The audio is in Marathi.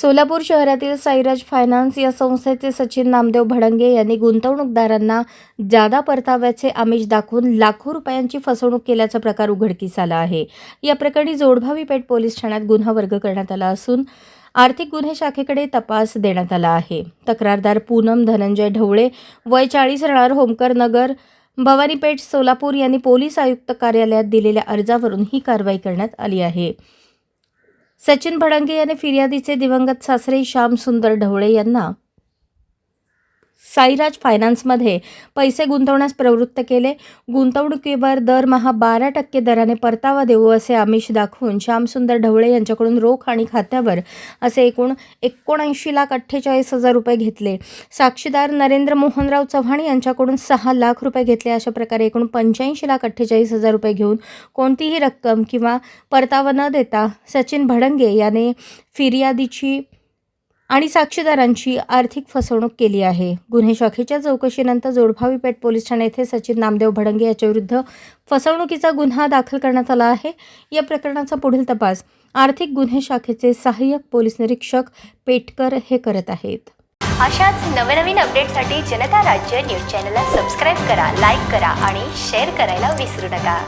सोलापूर शहरातील साईराज फायनान्स या संस्थेचे सचिन नामदेव भडंगे यांनी गुंतवणूकदारांना जादा परताव्याचे आमिष दाखवून लाखो रुपयांची फसवणूक केल्याचा प्रकार उघडकीस आला आहे। या प्रकरणी जोडभावी पेठ पोलीस ठाण्यात गुन्हा वर्ग करण्यात आला असून आर्थिक गुन्हे शाखेकडे तपास देण्यात आला आहे। तक्रारदार पूनम धनंजय ढवळे वय 40 राहणार होमकर नगर भवानीपेठ सोलापूर यांनी पोलीस आयुक्त कार्यालयात दिलेल्या अर्जावरून ही कारवाई करण्यात आली आहे। सचिन भडंगे यांनी फिर्यादीचे दिवंगत सासरे श्याम सुंदर ढवळे यांना साईराज फायनान्समध्ये पैसे गुंतवण्यास प्रवृत्त केले। गुंतवणुकीवर दरमहा 12% दराने परतावा देऊ असे आमिष दाखवून श्याम सुंदर ढवळे यांच्याकडून रोख आणि खात्यावर असे एकूण 79,48,000 रुपये घेतले। साक्षीदार नरेंद्र मोहनराव चव्हाण यांच्याकडून 6 लाख रुपये घेतले। अशा प्रकारे एकूण 85,48,000 रुपये घेऊन कोणतीही रक्कम किंवा परतावा न देता सचिन भडंगे याने फिर्यादीची आणि साक्षीदारांची आर्थिक फसवणूक केली आहे। गुन्हे शाखेच्या चौकशीनंतर जोडभावी पेठ पोलीस ठाणे येथे सचिन नामदेव भडंगे याच्या विरुद्ध फसवणुकीचा गुन्हा दाखल करण्यात आला आहे। या प्रकरणाचा पुढील तपास आर्थिक गुन्हे शाखेचे सहाय्यक पोलीस निरीक्षक पेटकर हे करत आहेत। अशाच नवनवीन अपडेटसाठी जनता राज्य न्यूज चॅनलला सबस्क्राईब करा, लाईक करा आणि शेअर करायला विसरू नका।